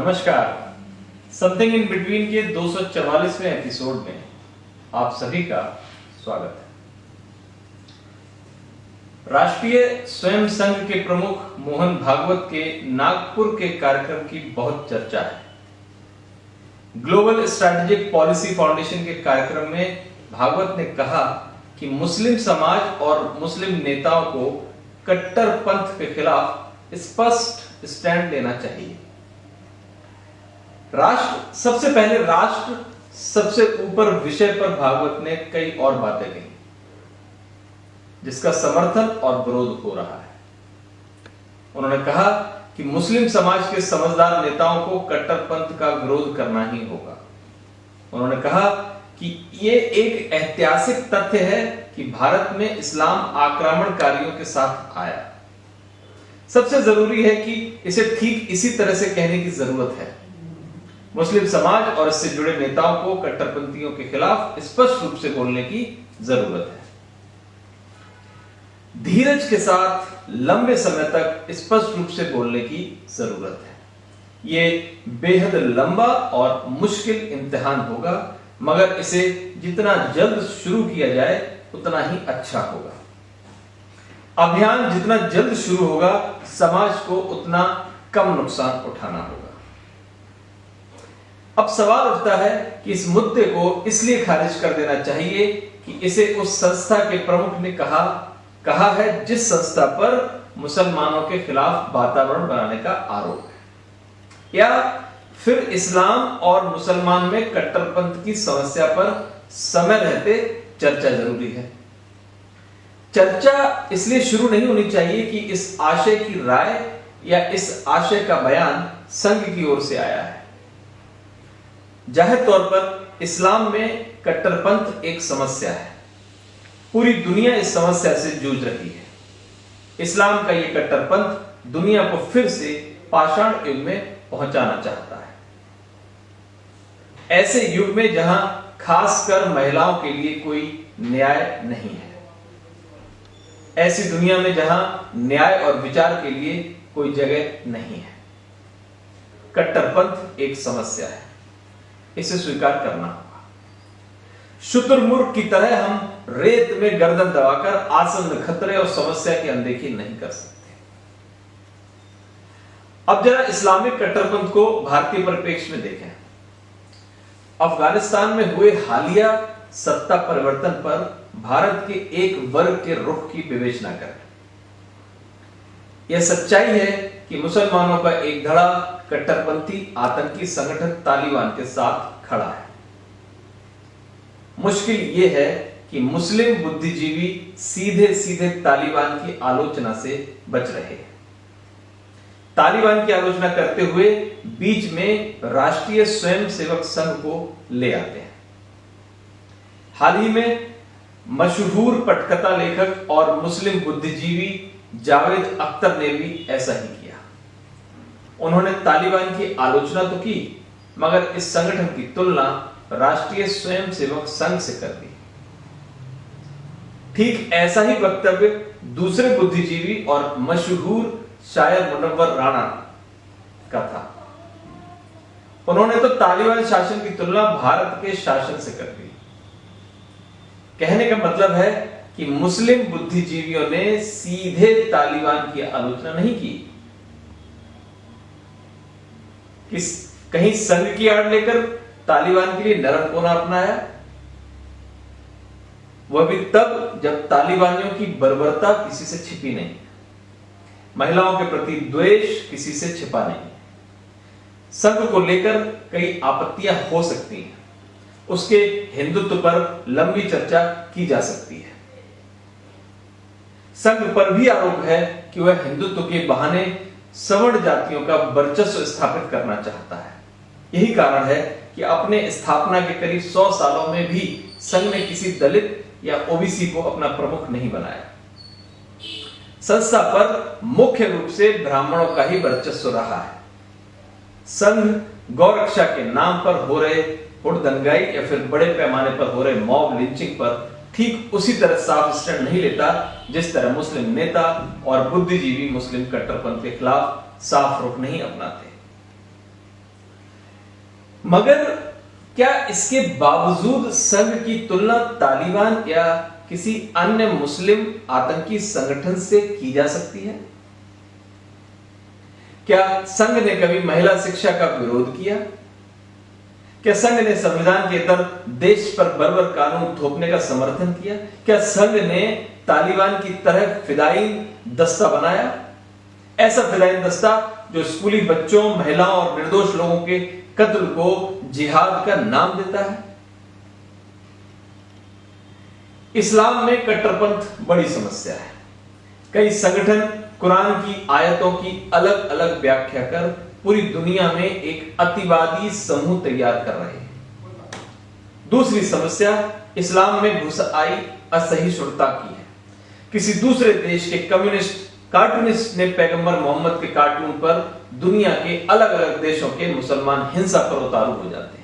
नमस्कार। Something in between के 244वें episode में आप सभी का स्वागत है। राष्ट्रीय स्वयं संघ के प्रमुख मोहन भागवत के नागपुर के कार्यक्रम की बहुत चर्चा है। ग्लोबल स्ट्रैटेजिक पॉलिसी फाउंडेशन के कार्यक्रम में भागवत ने कहा कि मुस्लिम समाज और मुस्लिम नेताओं को कट्टरपंथ के खिलाफ स्पष्ट स्टैंड लेना चाहिए। राष्ट्र सबसे ऊपर विषय पर भागवत ने कई और बातें कही जिसका समर्थन और विरोध हो रहा है। उन्होंने कहा कि मुस्लिम समाज के समझदार नेताओं को कट्टरपंथ का विरोध करना ही होगा। उन्होंने कहा कि यह एक ऐतिहासिक तथ्य है कि भारत में इस्लाम आक्रमणकारियों के साथ आया। सबसे जरूरी है कि इसे ठीक इसी तरह से कहने की जरूरत है। मुस्लिम समाज और इससे जुड़े नेताओं को कट्टरपंथियों के खिलाफ स्पष्ट रूप से बोलने की जरूरत है। धीरज के साथ लंबे समय तक स्पष्ट रूप से बोलने की जरूरत है। यह बेहद लंबा और मुश्किल इम्तिहान होगा, मगर इसे जितना जल्द शुरू किया जाए उतना ही अच्छा होगा। अभियान जितना जल्द शुरू होगा, समाज को उतना कम नुकसान उठाना होगा। अब सवाल उठता है कि इस मुद्दे को इसलिए खारिज कर देना चाहिए कि इसे उस संस्था के प्रमुख ने कहा है जिस संस्था पर मुसलमानों के खिलाफ वातावरण बनाने का आरोप है, या फिर इस्लाम और मुसलमान में कट्टरपंथ की समस्या पर समय रहते चर्चा जरूरी है। चर्चा इसलिए शुरू नहीं होनी चाहिए कि इस आशय की राय या इस आशय का बयान संघ की ओर से आया है। जाहिर तौर पर इस्लाम में कट्टरपंथ एक समस्या है। पूरी दुनिया इस समस्या से जूझ रही है। इस्लाम का यह कट्टरपंथ दुनिया को फिर से पाषाण युग में पहुंचाना चाहता है। ऐसे युग में जहां खासकर महिलाओं के लिए कोई न्याय नहीं है। ऐसी दुनिया में जहां न्याय और विचार के लिए कोई जगह नहीं है। कट्टरपंथ एक समस्या है, इसे स्वीकार करना होगा। शुतुरमुर्ग की तरह हम रेत में गर्दन दबाकर आसन्न खतरे और समस्या की अनदेखी नहीं कर सकते। अब जरा इस्लामिक कट्टरपंथ को भारतीय परिप्रेक्ष्य में देखें। अफगानिस्तान में हुए हालिया सत्ता परिवर्तन पर भारत के एक वर्ग के रुख की विवेचना करें। यह सच्चाई है कि मुसलमानों का एक धड़ा कट्टरपंथी आतंकी संगठन तालिबान के साथ खड़ा है। मुश्किल यह है कि मुस्लिम बुद्धिजीवी सीधे सीधे तालिबान की आलोचना से बच रहे हैं। तालिबान की आलोचना करते हुए बीच में राष्ट्रीय स्वयंसेवक संघ को ले आते हैं। हाल ही में मशहूर पटकथा लेखक और मुस्लिम बुद्धिजीवी जावेद अख्तर ने भी ऐसा ही किया। उन्होंने तालिबान की आलोचना तो की, मगर इस संगठन की तुलना राष्ट्रीय स्वयंसेवक संघ से कर दी। ठीक ऐसा ही वक्तव्य दूसरे बुद्धिजीवी और मशहूर शायर मुनव्वर राणा का था। उन्होंने तो तालिबान शासन की तुलना भारत के शासन से कर दी। कहने का मतलब है कि मुस्लिम बुद्धिजीवियों ने सीधे तालिबान की आलोचना नहीं की। कहीं संघ की आड़ लेकर तालिबान के लिए नरम कोना अपनाया, वह भी तब जब तालिबानियों की बर्बरता किसी से छिपी नहीं, महिलाओं के प्रति द्वेष किसी से छिपा नहीं। संघ को लेकर कई आपत्तियां हो सकती हैं, उसके हिंदुत्व पर लंबी चर्चा की जा सकती है। संघ पर भी आरोप है कि वह हिंदुत्व के बहाने सवर्ण जातियों का वर्चस्व स्थापित करना चाहता है। यही कारण है कि अपने स्थापना के करीब 100 सालों में भी संघ ने किसी दलित या ओबीसी को अपना प्रमुख नहीं बनाया। संस्था पर मुख्य रूप से ब्राह्मणों का ही वर्चस्व रहा है। संघ गौरक्षा के नाम पर हो रहे हुड़दंगाई या फिर बड़े पैमाने पर हो रहे मॉब लिंचिंग पर ठीक उसी तरह साफ स्टैंड नहीं लेता जिस तरह मुस्लिम नेता और बुद्धिजीवी मुस्लिम कट्टरपंथ के खिलाफ साफ रुख नहीं अपनाते। मगर क्या इसके बावजूद संघ की तुलना तालिबान या किसी अन्य मुस्लिम आतंकी संगठन से की जा सकती है? क्या संघ ने कभी महिला शिक्षा का विरोध किया? क्या संघ ने संविधान के तहत देश पर बर्बर कानून थोपने का समर्थन किया? क्या संघ ने तालिबान की तरह फिदायीन दस्ता बनाया? ऐसा फिदायीन दस्ता जो स्कूली बच्चों, महिलाओं और निर्दोष लोगों के कत्ल को जिहाद का नाम देता है? इस्लाम में कट्टरपंथ बड़ी समस्या है। कई संगठन कुरान की आयतों की अलग अलग व्याख्या कर पूरी दुनिया में एक अतिवादी समूह तैयार कर रहे हैं। दूसरी समस्या इस्लाम में घुस आई असहिष्णुता की है। किसी दूसरे देश के कम्युनिस्ट कार्टूनिस्ट ने पैगंबर मोहम्मद के कार्टून पर दुनिया के अलग अलग देशों के मुसलमान हिंसा पर उतारू हो जाते हैं।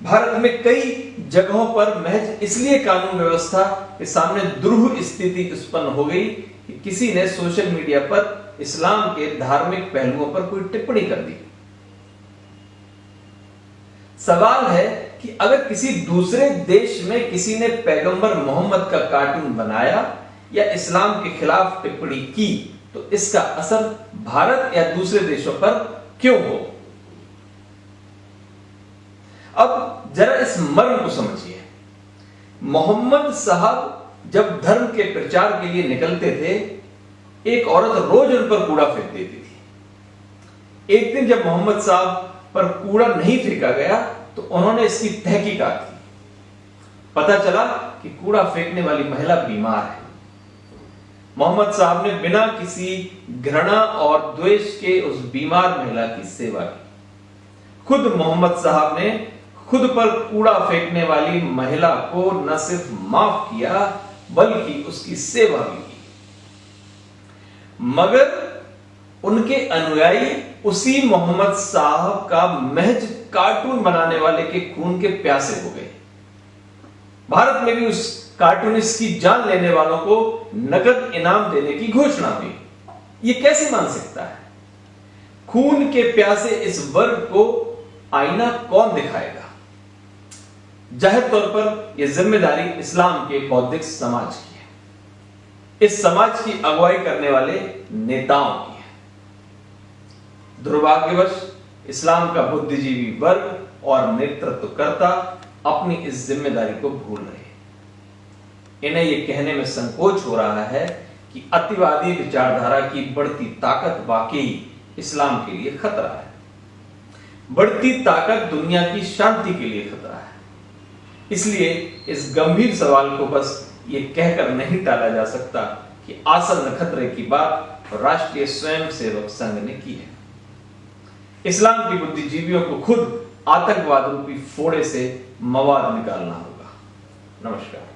भारत में कई जगहों पर महज इसलिए कानून व्यवस्था के सामने दुरूह स्थिति उत्पन्न हो गई कि किसी ने सोशल मीडिया पर इस्लाम के धार्मिक पहलुओं पर कोई टिप्पणी कर दी। सवाल है कि अगर किसी दूसरे देश में किसी ने पैगंबर मोहम्मद का कार्टून बनाया या इस्लाम के खिलाफ टिप्पणी की तो इसका असर भारत या दूसरे देशों पर क्यों हो? अब जरा इस मर्म को समझिए। मोहम्मद साहब जब धर्म के प्रचार के लिए निकलते थे, एक औरत रोज उन पर कूड़ा फेंक देती थी। एक दिन जब मोहम्मद साहब पर कूड़ा नहीं फेंका गया तो उन्होंने इसकी तहकीकात की। पता चला कि कूड़ा फेंकने वाली महिला बीमार है। मोहम्मद साहब ने बिना किसी घृणा और द्वेष के उस बीमार महिला की सेवा की। खुद मोहम्मद साहब ने खुद पर कूड़ा फेंकने वाली महिला को न सिर्फ माफ किया बल्कि उसकी सेवा भी की। मगर उनके अनुयायी उसी मोहम्मद साहब का महज कार्टून बनाने वाले के खून के प्यासे हो गए। भारत में भी उस कार्टूनिस्ट की जान लेने वालों को नकद इनाम देने की घोषणा हुई। यह कैसे मान सकता है? खून के प्यासे इस वर्ग को आईना कौन दिखाएगा? जाहिर तौर पर यह जिम्मेदारी इस्लाम के बौद्धिक समाज की है। इस समाज की अगुवाई करने वाले नेताओं की है। दुर्भाग्यवश इस्लाम का बुद्धिजीवी वर्ग और नेतृत्वकर्ता अपनी इस जिम्मेदारी को भूल रहे हैं। इन्हें यह कहने में संकोच हो रहा है कि अतिवादी विचारधारा की बढ़ती ताकत वाकई इस्लाम के लिए खतरा है। बढ़ती ताकत दुनिया की शांति के लिए खतरा है। इसलिए इस गंभीर सवाल को बस ये कहकर नहीं टाला जा सकता कि आसन्न खतरे की बात राष्ट्रीय स्वयंसेवक संघ ने की है। इस्लाम की बुद्धिजीवियों को खुद आतंकवाद रूपी फोड़े से मवाद निकालना होगा। नमस्कार।